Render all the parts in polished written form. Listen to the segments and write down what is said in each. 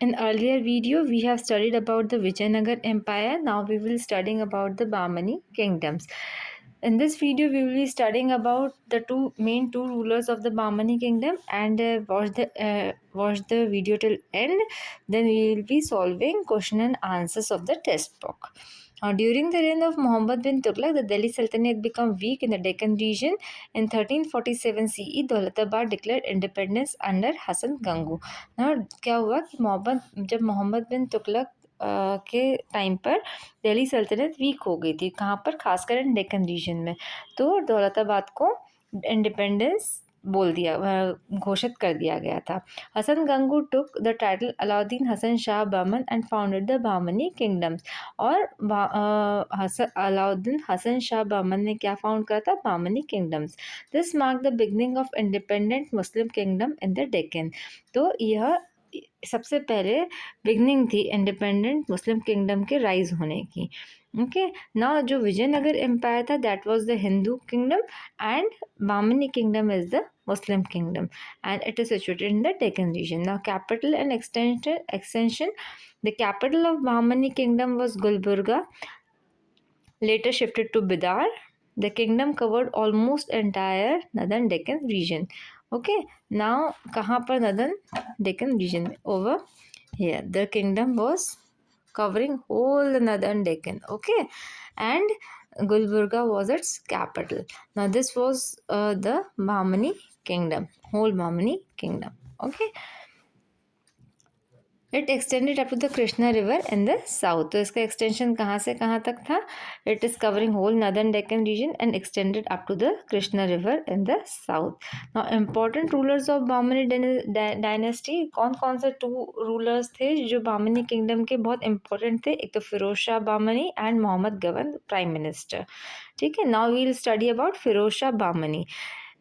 In earlier video, we have studied about the Vijayanagar Empire. Now we will studying about the Bahmani kingdoms. In this video, we will be studying about the main two rulers of the Bahmani kingdom, and watch the video till end. Then we will be solving question and answers of the test book. During the reign of Muhammad bin Tughlaq, the Delhi Sultanate became weak in the Deccan region. In 1347 CE, Daulatabad declared independence under Hassan Gangu. Now, क्या हुआ कि जब मोहम्मद बिन तुगलक के time पर दिल्ली सल्तनत week हो गई थी, कहाँ पर, खासकर डेक्कन रीजन में, तो दौलताबाद को इंडिपेंडेंस घोषित कर दिया गया था. Hasan Gangu took the title Alauddin Hasan Shah Bahman and founded the Bahmani kingdoms. और अलाउद्दीन हसन शाह बहमन ने क्या फाउंड करा था? Bahmani kingdoms. This mark the beginning of independent Muslim kingdom in the Deccan. तो यह सबसे पहले बिगनिंग थी इंडिपेंडेंट मुस्लिम किंगडम के राइज होने की. ओके, नाउ जो विजयनगर एम्पायर था, that was the Hindu kingdom, and Bahmani kingdom is the Muslim kingdom, and it is situated in the Deccan region. Now, capital and extension. The capital of Bahmani kingdom was Gulbarga, later shifted to Bidar. The kingdom covered almost entire northern Deccan region. Okay, now कहाँ पर northern Deccan region में? Over here, the kingdom was covering whole the northern Deccan. Okay, and Gulbarga was its capital. Now this was the Bahmani kingdom, whole Bahmani kingdom. Okay, it extended up to the Krishna river in the south. तो इसका extension कहाँ से कहाँ तक था? It is covering whole northern Deccan region and extended up to the Krishna river in the south. Now important rulers of Bahmani dynasty. कौन कौन से टू रूलर्स थे जो बामनी किंगडम के बहुत इंपॉर्टेंट थे? एक तो Firoz Shah Bahmani and Mohammad Gawan prime minister. ठीक है, now we will study about Firoz Shah Bahmani.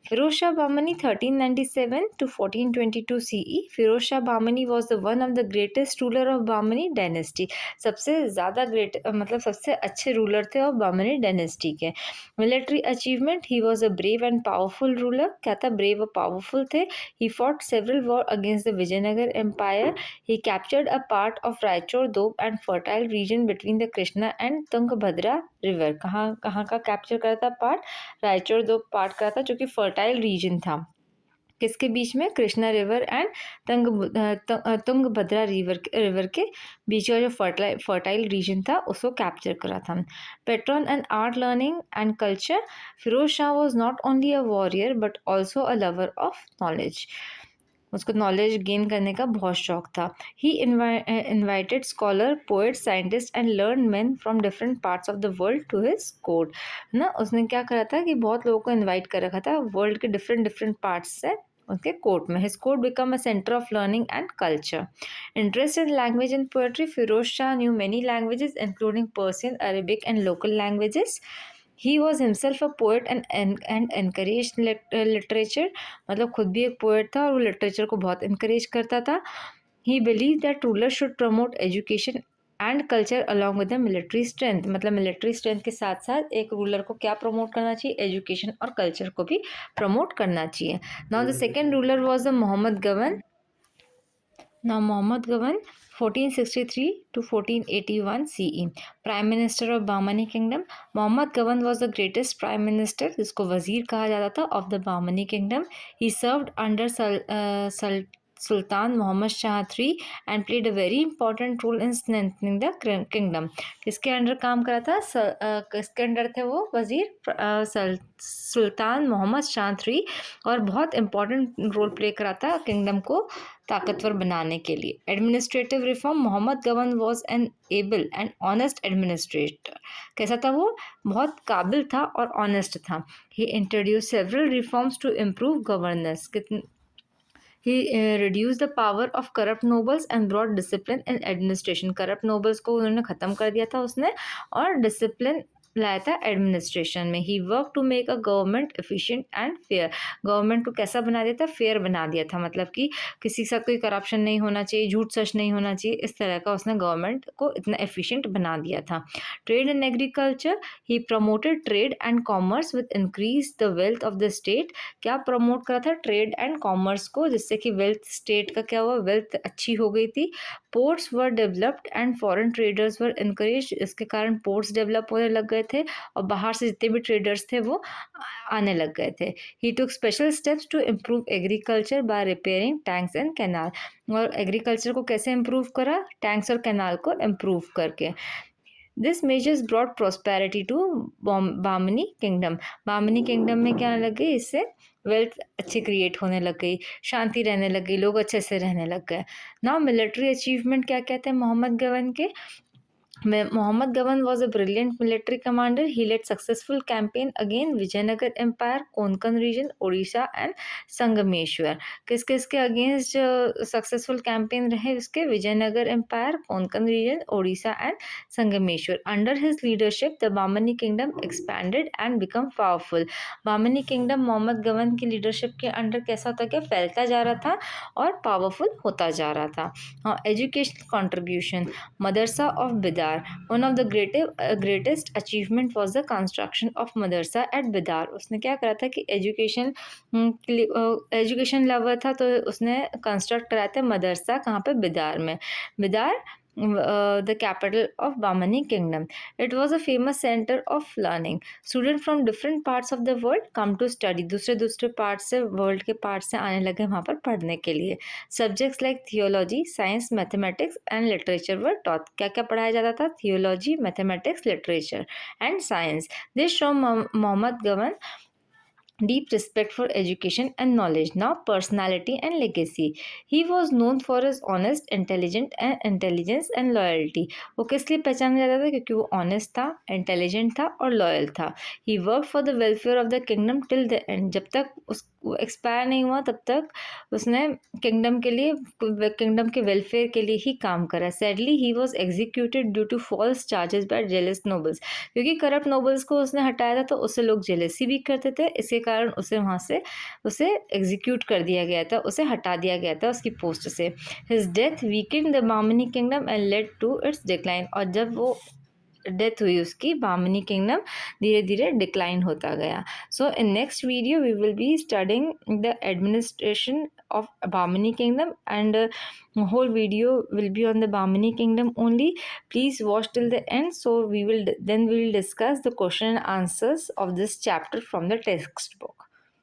Firoz Shah Bahmani 1397 to 1422 CE. Firoz Shah Bahmani was the one of the greatest ruler of Bahmani dynasty. सबसे ज़्यादा ग्रेट मतलब सबसे अच्छे रूलर थे और बामनी डायनेस्टी के. Military achievement, he was a brave and powerful ruler. क्या था? ब्रेव और पावरफुल थे. He fought several war against the Vijayanagara empire. He captured a part of Raichur Doab and fertile region between the Krishna and Tungabhadra river. कहाँ कहाँ का capture करा था part? रायचौर दोब part करा था, जो कि फर्टाइल रीजन था. किसके बीच में? Krishna river and Tungabhadra river के बीच का जो फर्टाइल रीजन था, उसको कैप्चर करा था. Patron and art, learning and culture. Firoz Shah was not only a warrior but also a lover of knowledge. उसको नॉलेज गेन करने का बहुत शौक था. He invited scholar, poet, scientist and learn man from different parts of the world to his court. ना, उसने क्या करा था कि बहुत लोगों को इन्वाइट कर रखा था वर्ल्ड के डिफरेंट पार्ट्स से उसके कोर्ट में. His court become a centre of learning and culture. Interest in language and poetry. Firoz Shah knew many languages including Persian, Arabic and local languages. He was himself a poet and encourage literature. मतलब खुद भी एक poet था और वो literature को बहुत encourage करता था. ही believe that ruler should promote education and culture along with the military strength. मतलब मिलिट्री स्ट्रेंथ के साथ साथ एक रूलर को क्या प्रमोट करना चाहिए? एजुकेशन और कल्चर को भी प्रमोट करना चाहिए. Now the second ruler was the Mohammad Gawan. Now Muhammad Gawan 1463 to 1481 CE, Prime Minister of Bahmani Kingdom. Muhammad Gawan was the greatest Prime Minister, जिसको वजीर कहा जाता था, of the Bahmani Kingdom. He served under Sultan Muhammad Shah III and played a very important role in strengthening the kingdom. किसके under काम करा था? किसके अंडर थे वो वजीर? सुल्तान मोहम्मद शाह III, और बहुत इंपॉर्टेंट रोल प्ले करा था किंगडम को ताकतवर बनाने के लिए. Administrative reform. Mohammad Gawan was an able and honest administrator. कैसा था वो? बहुत काबिल था और ऑनेस्ट था. He introduce several reforms to improve governance. He reduced the power of corrupt nobles and brought discipline in administration. Corrupt nobles को उन्होंने ख़त्म कर दिया था उसने, और डिसिप्लिन लाया था एडमिनिस्ट्रेशन में। He work to make a government efficient and fair. Government को कैसा बना दिया था? फेयर बना दिया था, मतलब कि किसी के साथ कोई करप्शन नहीं होना चाहिए, झूठ सच नहीं होना चाहिए, इस तरह का उसने गवर्नमेंट को इतना एफिशिएंट बना दिया था। Trade and agriculture, he promoted trade and commerce with increase the wealth of the state. क्या प्रमोट करा था? ट्रेड एंड कॉमर्स को, जिससे कि वेल्थ स्टेट का क्या हुआ? वेल्थ अच्छी हो गई थी। Ports were developed and foreign traders were encourage. इसके कारण पोर्ट्स डेवलप होने लग गए थे और बाहर से जितने भी ट्रेडर्स थे वो आने लग गए थे। He took special steps to improve agriculture by repairing tanks and canal. और एग्रीकल्चर को कैसे इम्प्रूव करा? टैंक्स और कैनाल को इम्प्रूव करके। This measures brought prosperity to Bahmani kingdom. Bahmani kingdom में क्या लग गई? इससे वेल्थ अच्छी क्रिएट होने लग गई, शांति रहने लग गई, लोग अच्छे से रहने लग गए। नाउ मिलिट्री अचीवमेंट क्या कहते हैं मोहम्मद गवन के? Muhammad Gawan was a brilliant military commander. He led successful campaign against Vijayanagar Empire, Konkan region, Odisha and Sangameshwar. किस किस के अगेंस्ट सक्सेसफुल कैंपेन रहे उसके? Vijayanagar empire, Konkan region, Odisha and Sangameshwar. Under his leadership the Bahmani kingdom expanded and become powerful. Bahmani kingdom Mohammad Gawan की leadership के under कैसा होता गया? फैलता जा रहा था और पावरफुल होता जा रहा था। Educational contribution, Madrasa of Bidar. One of the greatest achievement was the construction of madrasa at Bidar। उसने क्या करा था कि एजुकेशन लवर था, तो उसने कंस्ट्रक्ट कराया था मदरसा। कहाँ पे? बिदार में। Bidar the capital of Bamani kingdom. It was a famous center of learning. Students from different parts of the world come to study। दूसरे दूसरे पार्ट से, वर्ल्ड के पार्ट से आने लगे वहाँ पर पढ़ने के लिए। Subjects like theology, science, mathematics and literature were taught। क्या क्या पढ़ाया जाता था? Theology, mathematics, literature and science। This show Mohammad Gawan deep respect for education and knowledge. Now personality and legacy, he was known for his honest intelligence and loyalty। वो किस लिए पहचाना जाता था? क्योंकि वो ऑनेस्ट था, इंटेलिजेंट था और लॉयल था। He work for the welfare of the kingdom till the end. जब तक उस एक्सपायर नहीं हुआ तब तक उसने किंगडम के लिए, किंगडम के वेलफेयर के लिए ही काम करा। Sadly he was executed due to false charges by jealous nobles. क्योंकि करप्ट नोबल्स को उसने हटाया था तो उससे लोग जेलसी भी करते थे, इसके कारण उसे वहाँ से उसे एग्जीक्यूट कर दिया गया था, उसे हटा दिया गया था उसकी पोस्ट से। His death weakened the Bahmani kingdom and led to its decline. और जब वो डेथ हुई उसकी, बामनी किंगडम धीरे धीरे डिक्लाइन होता गया। So in next video we will be studying the administration of Bamani kingdom, and whole video will be on the Bamani kingdom only. Please watch till the end, so we will discuss the question and answers of this chapter from the textbook.